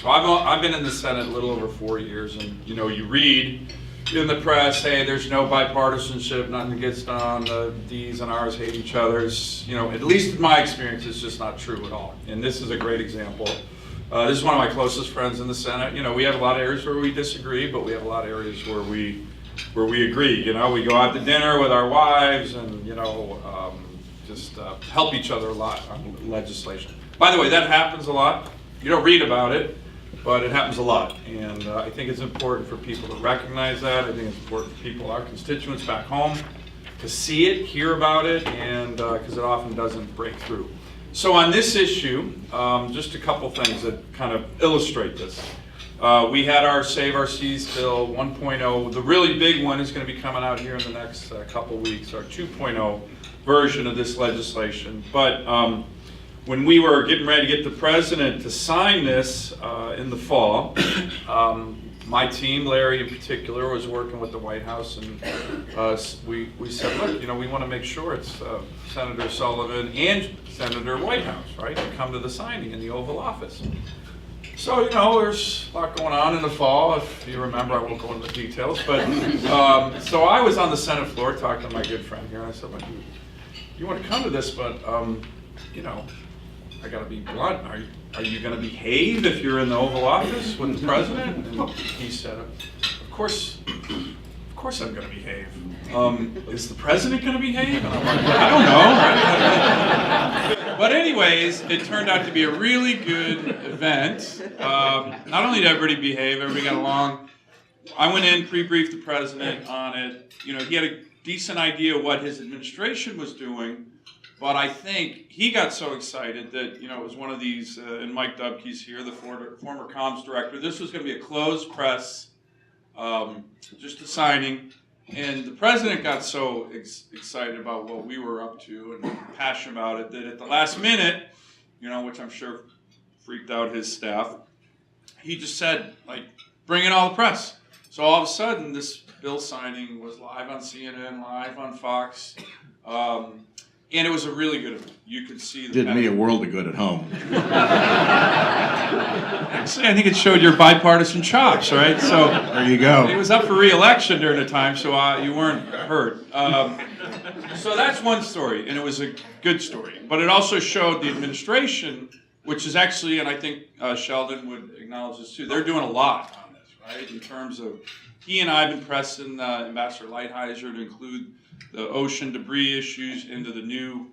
So I've been in the Senate a little over 4 years, and you read in the press, hey, there's no bipartisanship, nothing gets done, the D's and R's hate each other's. At least in my experience, it's just not true at all. And this is a great example. This is one of my closest friends in the Senate. We have a lot of areas where we disagree, but we have a lot of areas where we agree. We go out to dinner with our wives and just help each other a lot on legislation. By the way, that happens a lot. You don't read about it, but it happens a lot. And I think it's important for people to recognize that. I think it's important for people, our constituents back home, to see it, hear about it, and because it often doesn't break through. So on this issue, just a couple things that kind of illustrate this. We had our Save Our Seas Bill 1.0. The really big one is going to be coming out here in the next couple weeks, our 2.0 version of this legislation. But when we were getting ready to get the president to sign this in the fall, my team, Larry in particular, was working with the Whitehouse, and we said, look, we want to make sure it's Senator Sullivan and Senator Whitehouse, right, to come to the signing in the Oval Office. So, there's a lot going on in the fall. If you remember, I won't go into the details, but so I was on the Senate floor talking to my good friend here, and I said, well, you want to come to this, but I got to be blunt. Are you going to behave if you're in the Oval Office with the president? And he said, of course I'm going to behave. Is the president going to behave? And I'm like, I don't know. But anyways, it turned out to be a really good event. Not only did everybody behave, everybody got along. I went in, pre-briefed the president on it. He had a decent idea of what his administration was doing. But I think he got so excited that, it was one of these, and Mike Dubke's here, the former comms director. This was going to be a closed press, just a signing. And the president got so excited about what we were up to and passionate about it that at the last minute, which I'm sure freaked out his staff, he just said, bring in all the press. So all of a sudden, this bill signing was live on CNN, live on Fox. And it was a really good event. You could see did me a world of good at home. Actually, I think it showed your bipartisan chops, right? So there you go. He was up for re-election during the time, so you weren't hurt. So that's one story, and it was a good story. But it also showed the administration, which is actually, and I think Sheldon would acknowledge this too, they're doing a lot on this, right? In terms of, he and I have been pressing Ambassador Lighthizer to include the ocean debris issues into the new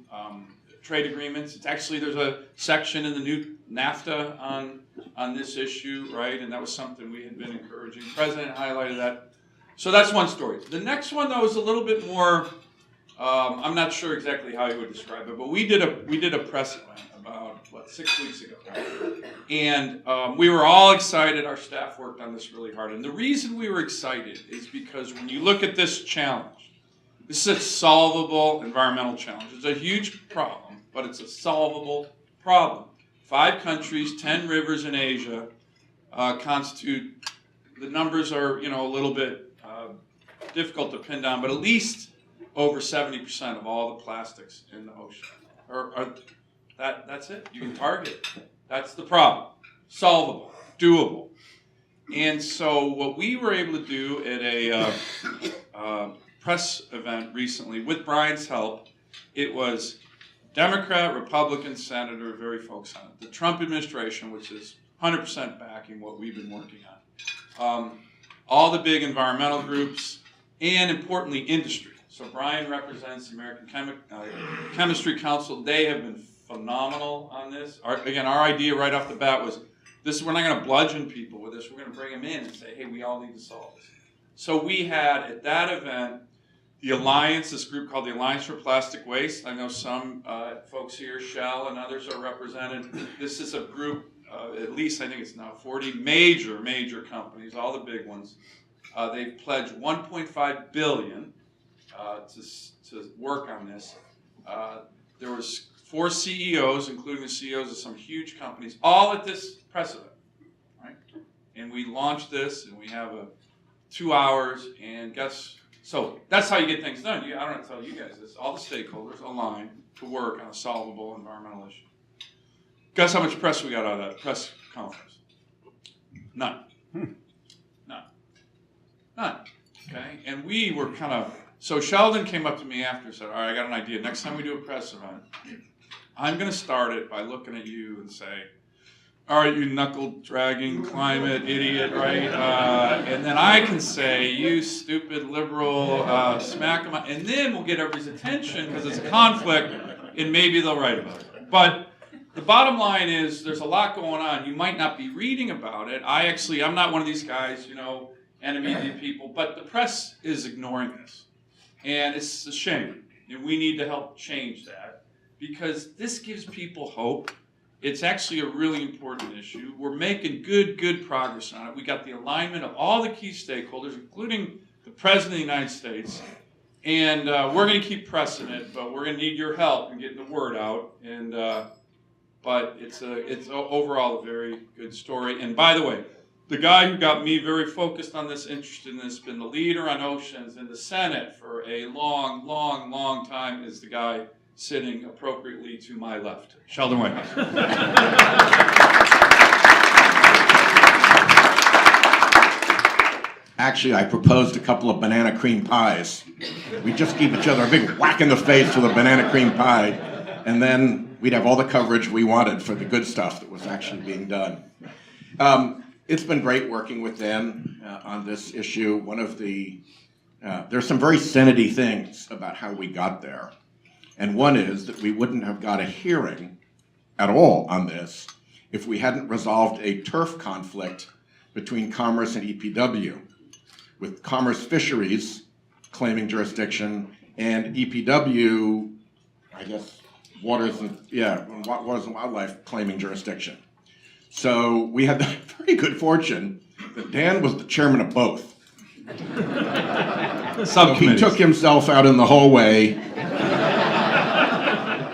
trade agreements. It's actually, there's a section in the new NAFTA on this issue, right? And that was something we had been encouraging. The president highlighted that. So that's one story. The next one, though, is a little bit more, I'm not sure exactly how you would describe it, but we did a press event about, 6 weeks ago. And we were all excited. Our staff worked on this really hard. And the reason we were excited is because when you look at this challenge, this is a solvable environmental challenge. It's a huge problem, but it's a solvable problem. 5 countries, 10 rivers in Asia constitute, the numbers are, a little bit difficult to pin down, but at least over 70% of all the plastics in the ocean. That's it. You can target it. That's the problem. Solvable, doable. And so what we were able to do at a press event recently, with Brian's help, it was Democrat, Republican, Senator, very focused on it. The Trump administration, which is 100% backing what we've been working on. All the big environmental groups, and importantly, industry. So Brian represents the American Chemistry Council. They have been phenomenal on this. Our idea right off the bat was, we're not going to bludgeon people with this. We're going to bring them in and say, hey, we all need to solve this. So we had, at that event, the Alliance, this group called the Alliance for Plastic Waste. I know some folks here, Shell and others are represented. This is a group, at least I think it's now 40 major companies, all the big ones. They've pledged $1.5 billion to work on this. There was 4 CEOs, including the CEOs of some huge companies, all at this press event, right? And we launched this, and we have 2 hours, and so that's how you get things done. I don't have to tell you guys this. All the stakeholders align to work on a solvable environmental issue. Guess how much press we got out of that press conference? None. None. None. Okay? And we were kind of, so Sheldon came up to me after and said, all right, I got an idea. Next time we do a press event, I'm going to start it by looking at you and say, all right, you knuckle-dragging climate idiot, right? And then I can say, you stupid liberal, smack them, and then we'll get everybody's attention because it's a conflict, and maybe they'll write about it. But the bottom line is there's a lot going on. You might not be reading about it. I'm not one of these guys, enemy of the people, but the press is ignoring this. And it's a shame. And we need to help change that because this gives people hope. It's actually a really important issue. We're making good progress on it. We got the alignment of all the key stakeholders, including the President of the United States. And we're going to keep pressing it, but we're going to need your help in getting the word out. And but it's overall a very good story. And by the way, the guy who got me very focused on this, interested in this, been the leader on oceans in the Senate for a long time, is the guy sitting appropriately to my left, Sheldon Whitehouse. Actually, I proposed a couple of banana cream pies. We'd just give each other a big whack in the face with a banana cream pie, and then we'd have all the coverage we wanted for the good stuff that was actually being done. It's been great working with Dan on this issue. There's some very Senate-y things about how we got there. And one is that we wouldn't have got a hearing at all on this if we hadn't resolved a turf conflict between Commerce and EPW, with Commerce Fisheries claiming jurisdiction and EPW, I guess, Waters and Wildlife claiming jurisdiction. So we had the very good fortune that Dan was the chairman of both. So he took himself out in the hallway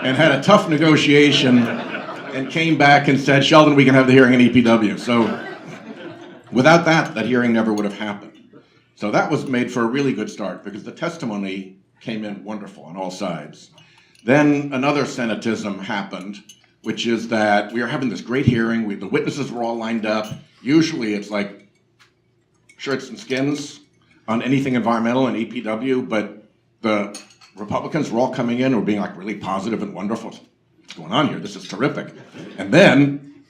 and had a tough negotiation and came back and said, Sheldon, we can have the hearing in EPW. So without that hearing never would have happened. So that was made for a really good start because the testimony came in wonderful on all sides. Then another Senatism happened, which is that we are having this great hearing. The witnesses were all lined up. Usually it's like shirts and skins on anything environmental and EPW, but the Republicans were all coming in and were being like really positive and wonderful. What's going on here? This is terrific. And then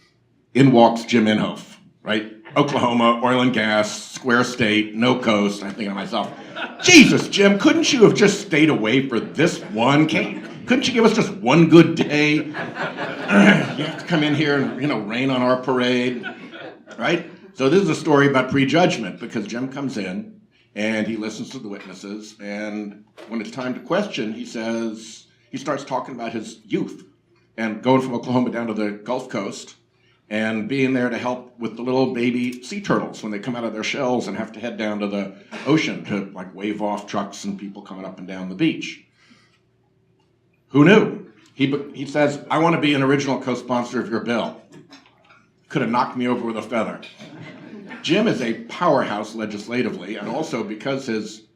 in walks Jim Inhofe, right? Oklahoma, oil and gas, square state, no coast. I'm thinking to myself, Jesus, Jim, couldn't you have just stayed away for this one? Couldn't you give us just one good day? You have to come in here and, rain on our parade, right? So this is a story about prejudgment because Jim comes in and he listens to the witnesses, and when it's time to question, he starts talking about his youth and going from Oklahoma down to the Gulf Coast and being there to help with the little baby sea turtles when they come out of their shells and have to head down to the ocean to wave off trucks and people coming up and down the beach. Who knew? He says, I want to be an original co-sponsor of your bill. Could have knocked me over with a feather. Jim is a powerhouse legislatively, and also because his,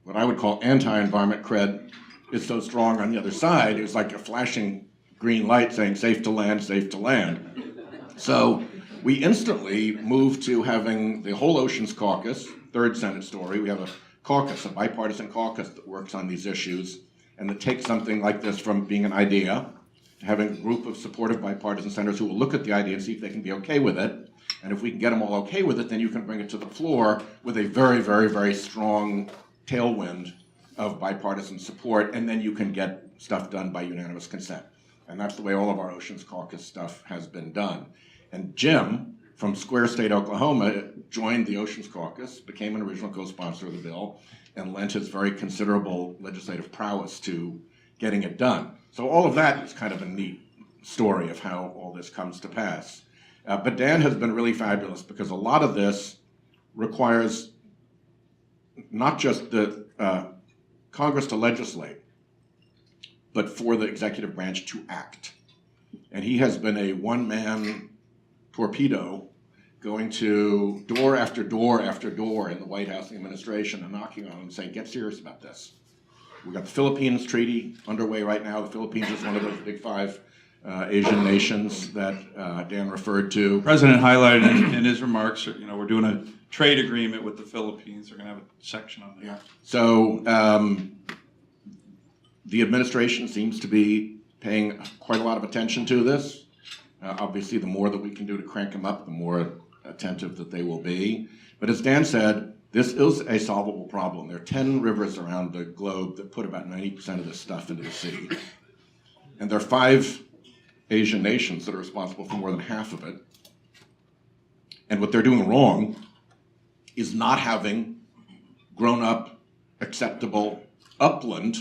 what I would call anti-environment cred is so strong on the other side, it was like a flashing green light saying safe to land, safe to land. So we instantly moved to having the whole Oceans Caucus, third Senate story. We have a caucus, a bipartisan caucus that works on these issues and that takes something like this from being an idea to having a group of supportive bipartisan senators who will look at the idea and see if they can be okay with it. And if we can get them all okay with it, then you can bring it to the floor with a very, very, very strong tailwind of bipartisan support, and then you can get stuff done by unanimous consent. And that's the way all of our Oceans Caucus stuff has been done. And Jim, from Square State, Oklahoma, joined the Oceans Caucus, became an original co-sponsor of the bill, and lent his very considerable legislative prowess to getting it done. So all of that is kind of a neat story of how all this comes to pass. But Dan has been really fabulous because a lot of this requires not just the Congress to legislate, but for the executive branch to act. And he has been a one-man torpedo going to door after door after door in the White House and the administration and knocking on them and saying, get serious about this. We've got the Philippines treaty underway right now. The Philippines is one of those big five Asian nations that Dan referred to. The President highlighted in his remarks, we're doing a trade agreement with the Philippines. They're going to have a section on that. Yeah. So the administration seems to be paying quite a lot of attention to this. Obviously, the more that we can do to crank them up, the more attentive that they will be. But as Dan said, this is a solvable problem. There are 10 rivers around the globe that put about 90% of this stuff into the sea. And there are 5 Asian nations that are responsible for more than half of it. And what they're doing wrong is not having grown-up, acceptable, upland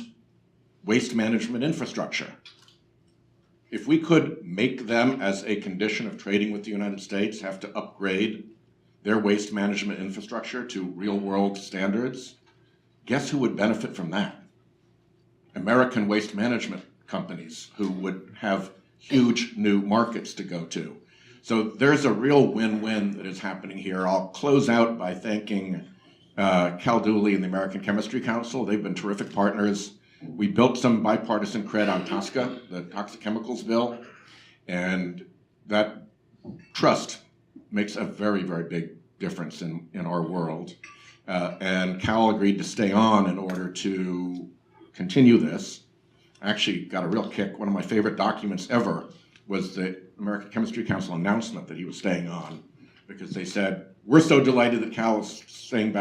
waste management infrastructure. If we could make them, as a condition of trading with the United States, have to upgrade their waste management infrastructure to real-world standards, guess who would benefit from that? American waste management companies who would have huge new markets to go to. So there's a real win-win that is happening here. I'll close out by thanking Cal Dooley and the American Chemistry Council. They've been terrific partners. We built some bipartisan cred on TSCA, the Toxic Chemicals Bill, and that trust makes a very, very big difference in our world. And Cal agreed to stay on in order to continue this. I actually got a real kick. One of my favorite documents ever was the American Chemistry Council announcement that he was staying on, because they said, we're so delighted that Cal is staying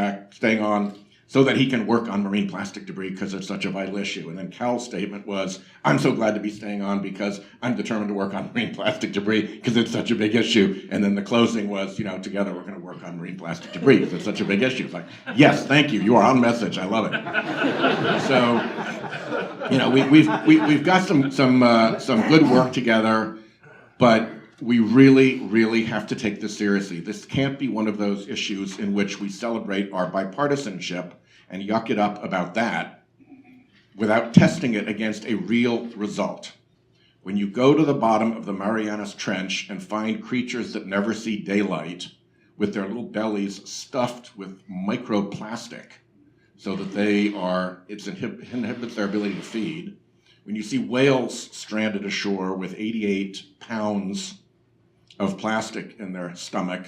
on so that he can work on marine plastic debris because it's such a vital issue. And then Cal's statement was, I'm so glad to be staying on because I'm determined to work on marine plastic debris because it's such a big issue. And then the closing was, together we're going to work on marine plastic debris because it's such a big issue. It's like, yes, thank you. You are on message. I love it. So, we've got some good work together, but we really, really have to take this seriously. This can't be one of those issues in which we celebrate our bipartisanship and yuck it up about that without testing it against a real result. When you go to the bottom of the Marianas Trench and find creatures that never see daylight with their little bellies stuffed with microplastic so that it inhibits their ability to feed, when you see whales stranded ashore with 88 pounds of plastic in their stomach,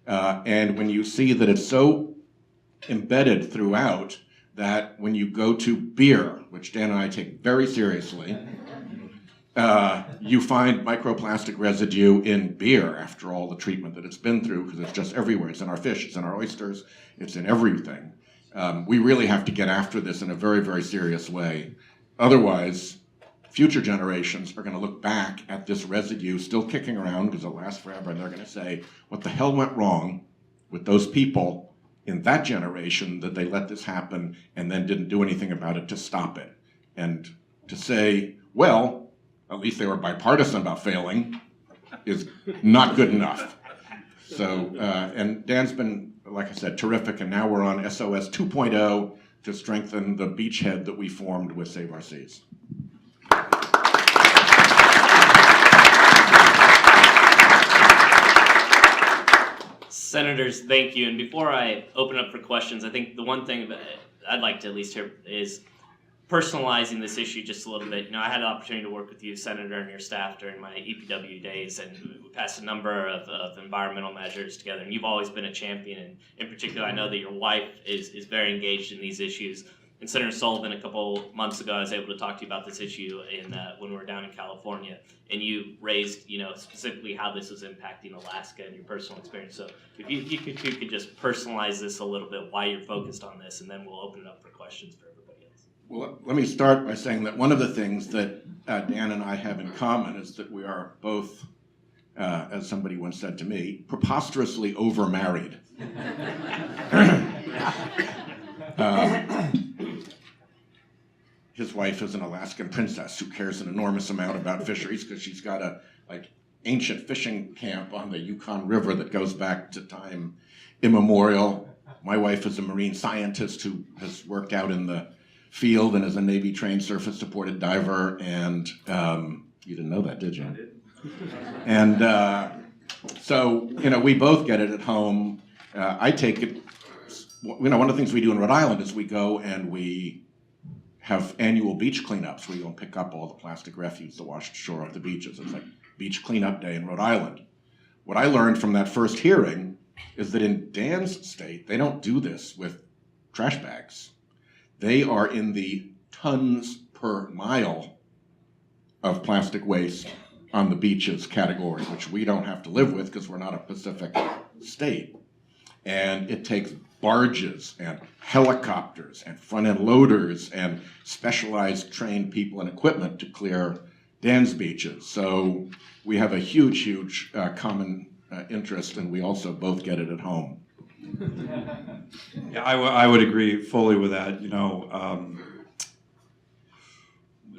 and when you see that it's so embedded throughout that when you go to beer, which Dan and I take very seriously, you find microplastic residue in beer after all the treatment that it's been through, because it's just everywhere. It's in our fish, it's in our oysters, it's in everything. We really have to get after this in a very, very serious way. Otherwise, future generations are going to look back at this residue still kicking around because it'll last forever, and they're going to say, what the hell went wrong with those people in that generation that they let this happen and then didn't do anything about it to stop it? And to say, well, at least they were bipartisan about failing is not good enough. So, and Dan's been, like I said, terrific, and now we're on SOS 2.0 to strengthen the beachhead that we formed with Save Our Seas. Senators, thank you. And before I open up for questions, I think the one thing that I'd like to at least hear is personalizing this issue just a little bit. I had an opportunity to work with you, Senator, and your staff during my EPW days, and we passed a number of environmental measures together. And you've always been a champion. And in particular, I know that your wife is very engaged in these issues. And Senator Sullivan, a couple months ago, I was able to talk to you about this issue when we were down in California, and you raised, specifically how this was impacting Alaska and your personal experience. So if you could just personalize this a little bit, why you're focused on this, and then we'll open it up for questions for everybody else. Well, let me start by saying that one of the things that Dan and I have in common is that we are both, as somebody once said to me, preposterously overmarried. His wife is an Alaskan princess who cares an enormous amount about fisheries because she's got a ancient fishing camp on the Yukon River that goes back to time immemorial. My wife is a marine scientist who has worked out in the field and is a Navy-trained surface-supported diver. And you didn't know that, did you? I did. And so, we both get it at home. I take it. One of the things we do in Rhode Island is we go and we have annual beach cleanups where you go and pick up all the plastic refuse that washed ashore off the beaches. It's like Beach Cleanup Day in Rhode Island. What I learned from that first hearing is that in Dan's state, they don't do this with trash bags. They are in the tons per mile of plastic waste on the beaches category, which we don't have to live with because we're not a Pacific state. And it takes barges and helicopters and front-end loaders and specialized trained people and equipment to clear Dan's beaches. So we have a huge common interest, and we also both get it at home. Yeah, I would agree fully with that.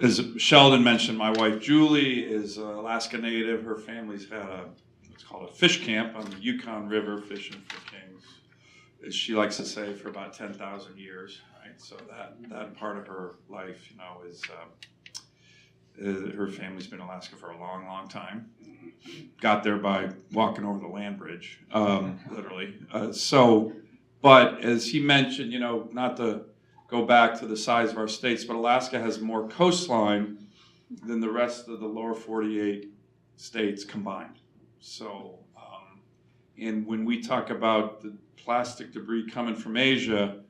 As Sheldon mentioned, my wife Julie is an Alaska native. Her family's had what's called a fish camp on the Yukon River, fishing for kings, as she likes to say, for about 10,000 years. Right, so that part of her life, is her family's been in Alaska for a long time. Got there by walking over the land bridge, literally. But as he mentioned, not to go back to the size of our states, but Alaska has more coastline than the rest of the lower 48 states combined. So, and when we talk about the plastic debris coming from Asia,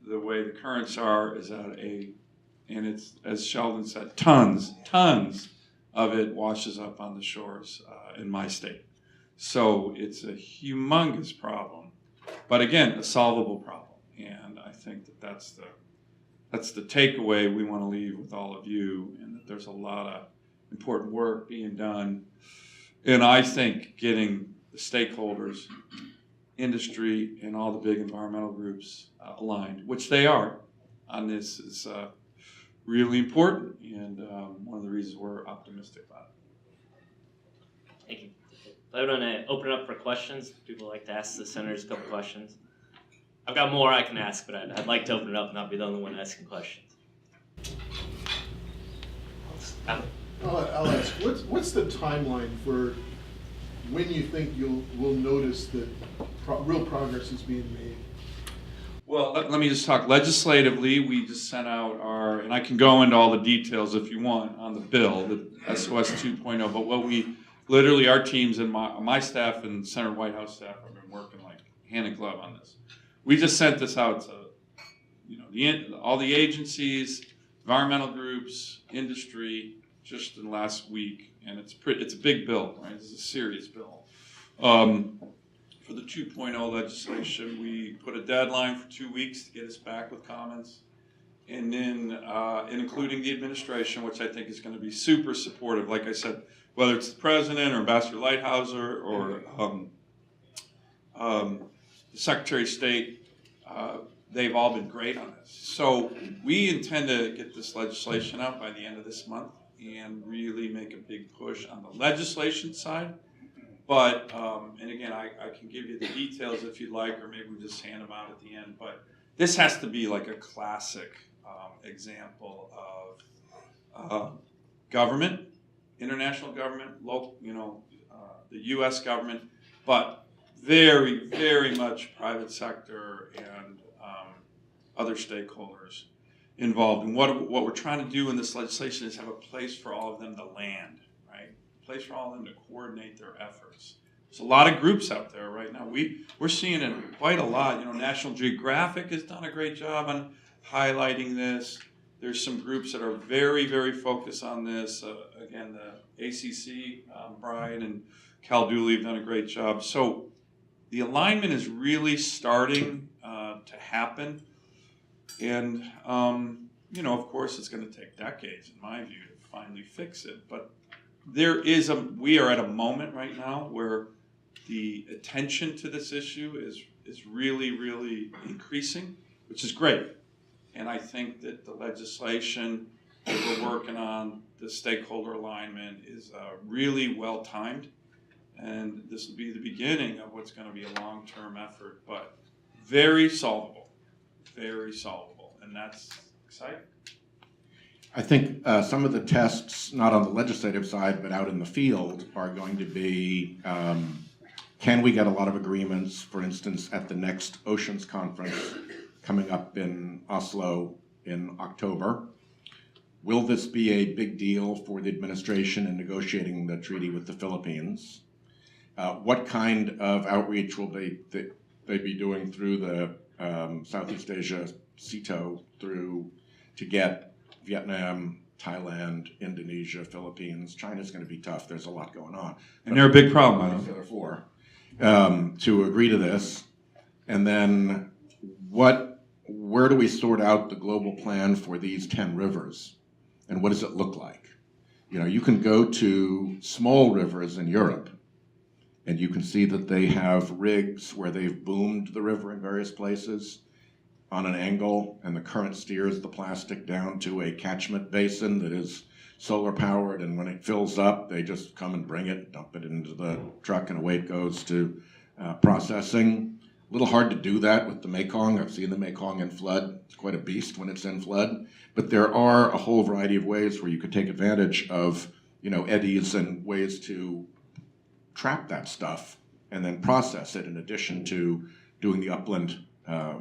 the way the currents are is and it's, as Sheldon said, tons of it washes up on the shores in my state. So it's a humongous problem, but again, a solvable problem. And I think that's the takeaway we want to leave with all of you, and that there's a lot of important work being done. And I think getting the stakeholders, industry, and all the big environmental groups aligned, which they are on this, is really important, and one of the reasons we're optimistic about it. Thank you. I'm going to open it up for questions. People like to ask the senators a couple questions. I've got more I can ask, but I'd like to open it up and not be the only one asking questions. I'll ask, what's the timeline for when you think we'll notice that real progress is being made? Well, let me just talk legislatively. We just sent out and I can go into all the details if you want on the bill, the SOS 2.0, but what literally our teams and my staff and Senator Whitehouse staff have been working like hand in glove on this. We just sent this out to all the agencies, environmental groups, industry, just in the last week, and it's a big bill, right? It's a serious bill. For the 2.0 legislation, we put a deadline for 2 weeks to get us back with comments, and then including the administration, which I think is going to be super supportive. Like I said, whether it's the president or Ambassador Lighthouser or the Secretary of State, they've all been great on this. So we intend to get this legislation out by the end of this month and really make a big push on the legislation side. But, and again, I can give you the details if you'd like, or maybe we just hand them out at the end. But this has to be like a classic example of government, international government, local, the U.S. government, but very, very much private sector and other stakeholders involved. And what we're trying to do in this legislation is have a place for all of them to land, right? A place for all of them to coordinate their efforts. There's a lot of groups out there right now. We're seeing it quite a lot. National Geographic has done a great job on highlighting this. There's some groups that are very, very focused on this. Again, the ACC, Brian and Cal Dooley have done a great job. So the alignment is really starting to happen. And, of course, it's going to take decades, in my view, to finally fix it. But we are at a moment right now where the attention to this issue is really, really increasing, which is great. And I think that the legislation that we're working on, the stakeholder alignment, is really well timed. And this will be the beginning of what's going to be a long-term effort, but very solvable. Very solvable, and that's exciting. I think some of the tests, not on the legislative side, but out in the field, are going to be, can we get a lot of agreements, for instance, at the next Oceans Conference coming up in Oslo in October? Will this be a big deal for the administration in negotiating the treaty with the Philippines? What kind of outreach will they be doing through the Southeast Asia CETO to get Vietnam, Thailand, Indonesia, Philippines? China's going to be tough. There's a lot going on. And they're a big problem, I The think. other four to agree to this, and then where do we sort out the global plan for these 10 rivers, and what does it look like? You know, you can go to small rivers in Europe, and you can see that they have rigs where they've boomed the river in various places on an angle, and the current steers the plastic down to a catchment basin that is solar powered, and when it fills up, they just come and bring it, dump it into the truck, and away it goes to processing. A little hard to do that with the Mekong. I've seen the Mekong in flood. It's quite a beast when it's in flood. But there are a whole variety of ways where you could take advantage of, you know, eddies and ways to trap that stuff and then process it in addition to doing the upland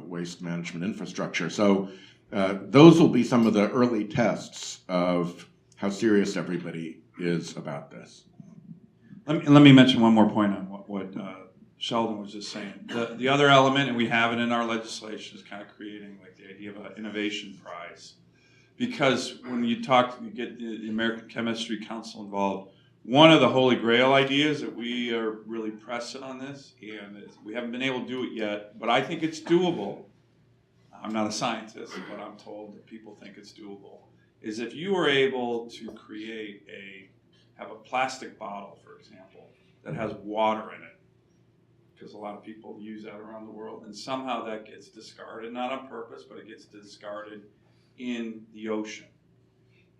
waste management infrastructure. So those will be some of the early tests of how serious everybody is about this. Let me mention one more point on what Sheldon was just saying. The other element, and we have it in our legislation, is kind of creating like the idea of an innovation prize. Because when you get the American Chemistry Council involved, one of the holy grail ideas that we are really pressing on this, and we haven't been able to do it yet, but I think it's doable. I'm not a scientist, but I'm told that people think it's doable, is if you were able to have a plastic bottle, for example, that has water in it, because a lot of people use that around the world, and somehow that gets discarded, not on purpose, but it gets discarded in the ocean.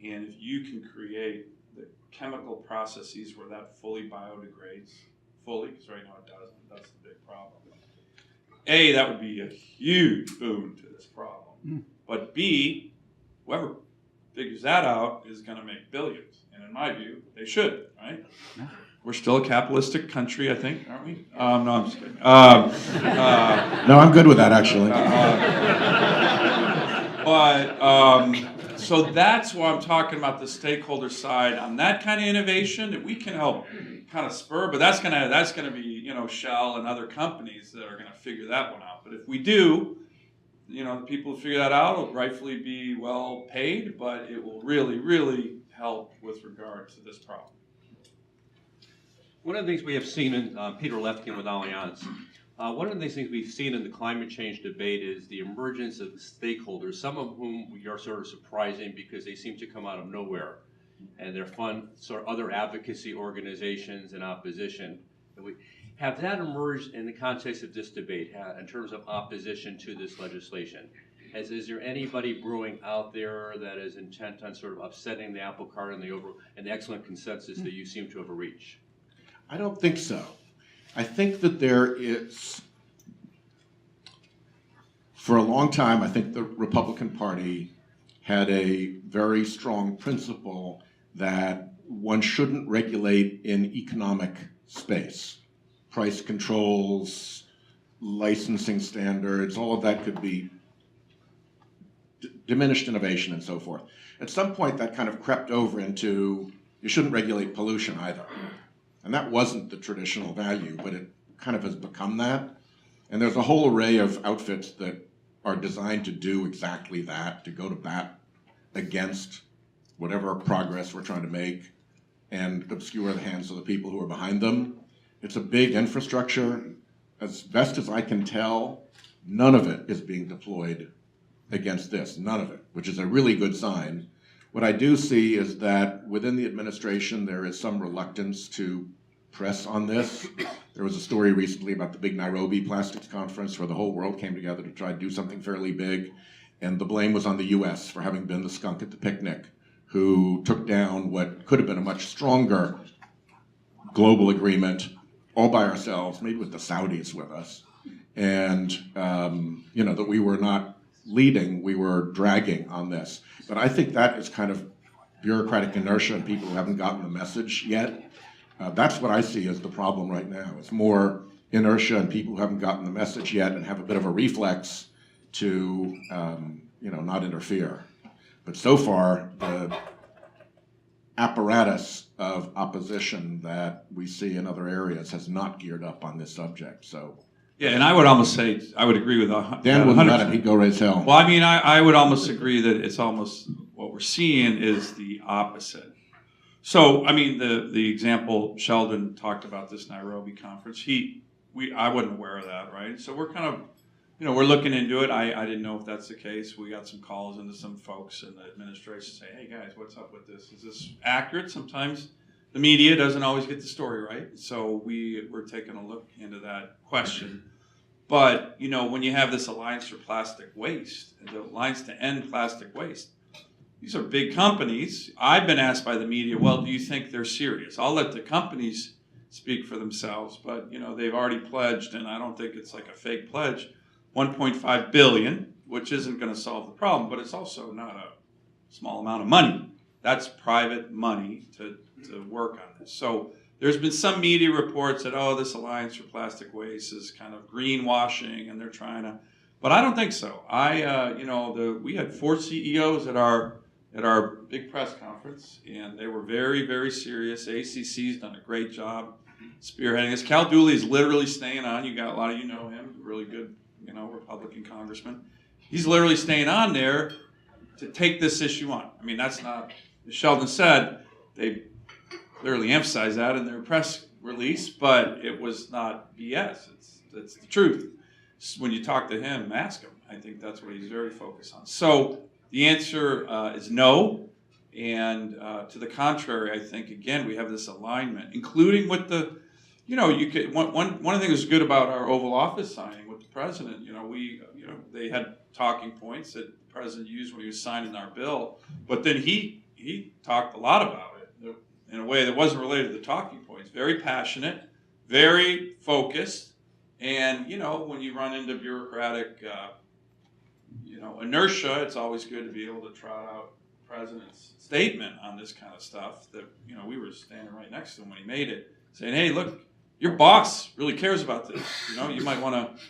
And if you can create the chemical processes where that fully biodegrades, because right now it doesn't, that's the big problem. A, that would be a huge boon to this problem. But B, whoever figures that out is going to make billions. And in my view, they should, right? Yeah. We're still a capitalistic country, I think, aren't we? No, I'm just kidding. No, I'm good with that, actually. So that's why I'm talking about the stakeholder side on that kind of innovation that we can help kind of spur. But that's gonna be, you know, Shell and other companies that are gonna figure that one out. But if we do, you know, the people who figure that out will rightfully be well paid, but it will really, really help with regard to this problem. One of the things we have seen in Peter Lefkin with Allianz, one of the things we've seen in the climate change debate is the emergence of stakeholders, some of whom we are sort of surprising because they seem to come out of nowhere. And they're fun, sort of other advocacy organizations and opposition. Have that emerged in the context of this debate in terms of opposition to this legislation? Is there anybody brewing out there that is intent on sort of upsetting the apple cart and the excellent consensus that you seem to have reached? I don't think so. I think that there is, for a long time, I think the Republican Party had a very strong principle that one shouldn't regulate in economic space. Price controls, licensing standards, all of that could be diminished innovation and so forth. At some point, that kind of crept over into, you shouldn't regulate pollution either. And that wasn't the traditional value, but it kind of has become that. And there's a whole array of outfits that are designed to do exactly that, to go to bat against whatever progress we're trying to make and obscure the hands of the people who are behind them. It's a big infrastructure. As best as I can tell, none of it is being deployed against this, none of it, which is a really good sign. What I do see is that within the administration, there is some reluctance to press on this. There was a story recently about the big Nairobi plastics conference where the whole world came together to try to do something fairly big, and the blame was on the US for having been the skunk at the picnic who took down what could have been a much stronger global agreement all by ourselves, maybe with the Saudis with us, and that we were not leading, we were dragging on this. But I think that is kind of bureaucratic inertia and people who haven't gotten the message yet. That's what I see as the problem right now. It's more inertia and people who haven't gotten the message yet and have a bit of a reflex to, not interfere. But so far, the apparatus of opposition that we see in other areas has not geared up on this subject. So Yeah, and I would almost say, I would agree with Dan wouldn't let him, he'd go raise hell. Well, I mean, I would almost agree that it's almost, what we're seeing is the opposite. So, I mean, the example, Sheldon talked about this Nairobi conference, I wasn't aware of that, right? So we're kind of, we're looking into it. I didn't know if that's the case. We got some calls into some folks in the administration saying, hey guys, what's up with this? Is this accurate? Sometimes the media doesn't always get the story right. So we're taking a look into that question. But, when you have this Alliance for Plastic Waste, the Alliance to End Plastic Waste, these are big companies. I've been asked by the media, well, do you think they're serious? I'll let the companies speak for themselves, but, they've already pledged, and I don't think it's like a fake pledge, $1.5 billion, which isn't going to solve the problem, but it's also not a small amount of money. That's private money to work on this. So there's been some media reports that, this Alliance for Plastic Waste is kind of greenwashing and they're trying to, but I don't think so. We had 4 CEOs at our big press conference, and they were very, very serious. ACC's done a great job spearheading this. Cal Dooley is literally staying on. You got a lot of you know him, really good, Republican congressman. He's literally staying on there to take this issue on. I mean, that's not, as Sheldon said, they clearly emphasized that in their press release, but it was not BS. It's the truth. When you talk to him, ask him. I think that's what he's very focused on. So the answer is no. And to the contrary, I think, again, we have this alignment, including with the, you could, one of the things that's good about our Oval Office signing with the president, they had talking points that the president used when he was signing our bill, but then he talked a lot about it in a way that wasn't related to the talking points. Very passionate, very focused, and, when you run into bureaucratic, inertia, it's always good to be able to trot out the president's statement on this kind of stuff that, we were standing right next to him when he made it, saying, hey, look, your boss really cares about this. You might want to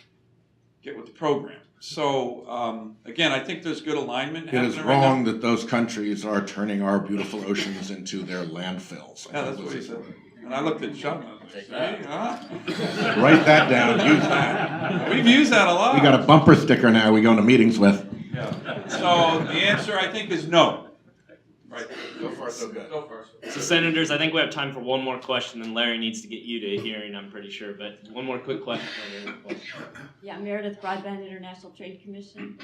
get with the program. So, again, I think there's good alignment. It is wrong that those countries are turning our beautiful oceans into their landfills. Yeah, that's what he said. And I looked at Sheldon. Write that down. Use that. We've used that a lot. We got a bumper sticker now we go into meetings with. Yeah. So the answer, I think, is no. Right. So far, so good. Go first. So, Senators, I think we have time for one more question, and Larry needs to get you to a hearing, I'm pretty sure. But one more quick question. Yeah, Meredith, Broadband International Trade Commission.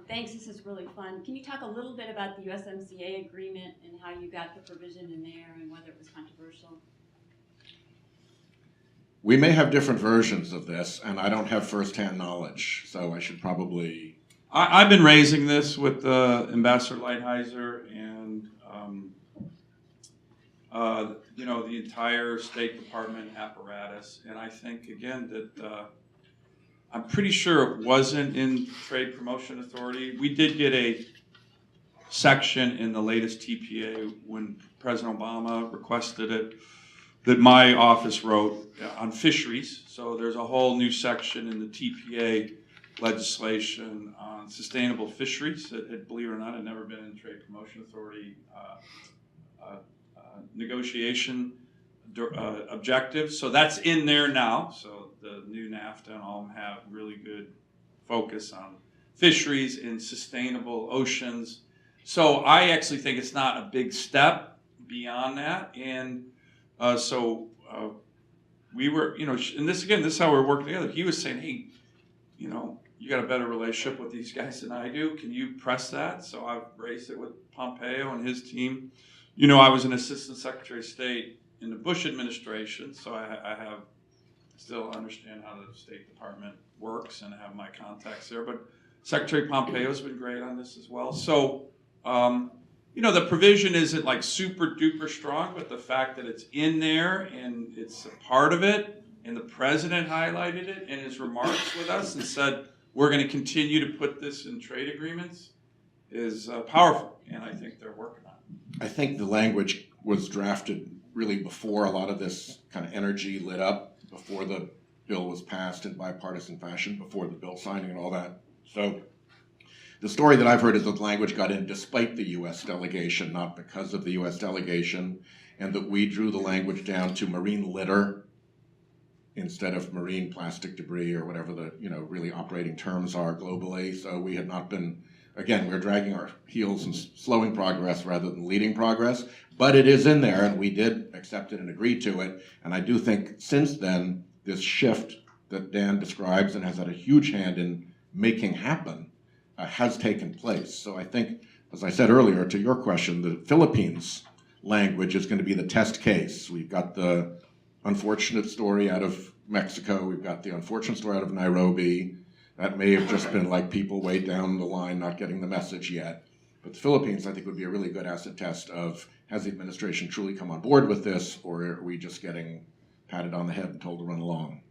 Thanks, this is really fun. Can you talk a little bit about the USMCA agreement and how you got the provision in there and whether it was controversial? We may have different versions of this, and I don't have firsthand knowledge, so I should probably... I've been raising this with Ambassador Lighthizer and the entire State Department apparatus, and I think again that I'm pretty sure it wasn't in Trade Promotion Authority. We did get a section in the latest TPA when President Obama requested it that my office wrote on fisheries. So there's a whole new section in the TPA legislation on sustainable fisheries that had, believe it or not, had never been in Trade Promotion Authority negotiation objectives. So that's in there now. So the new NAFTA and all of them have really good focus on fisheries and sustainable oceans. So I actually think it's not a big step beyond that. And we were, and this is how we're working together. He was saying, hey, you got a better relationship with these guys than I do. Can you press that? So I've raised it with Pompeo and his team. I was an assistant secretary of state in the Bush administration, so I still understand how the State Department works and have my contacts there. But Secretary Pompeo's been great on this as well. So, the provision isn't like super duper strong, but the fact that it's in there and it's a part of it, and the president highlighted it in his remarks with us and said, we're going to continue to put this in trade agreements, is powerful, and I think they're working on it. I think the language was drafted really before a lot of this kind of energy lit up, before the bill was passed in bipartisan fashion, before the bill signing and all that. So The story that I've heard is that the language got in despite the U.S. delegation, not because of the U.S. delegation, and that we drew the language down to marine litter instead of marine plastic debris or whatever the really operating terms are globally. So we had not been, again, we're dragging our heels and slowing progress rather than leading progress, but it is in there and we did accept it and agree to it. And I do think since then, this shift that Dan describes and has had a huge hand in making happen has taken place. So I think, as I said earlier to your question, the Philippines language is going to be the test case. We've got the unfortunate story out of Mexico. We've got the unfortunate story out of Nairobi. That may have just been like people way down the line not getting the message yet. But the Philippines, I think, would be a really good acid test of, has the administration truly come on board with this, or are we just getting patted on the head and told to run along?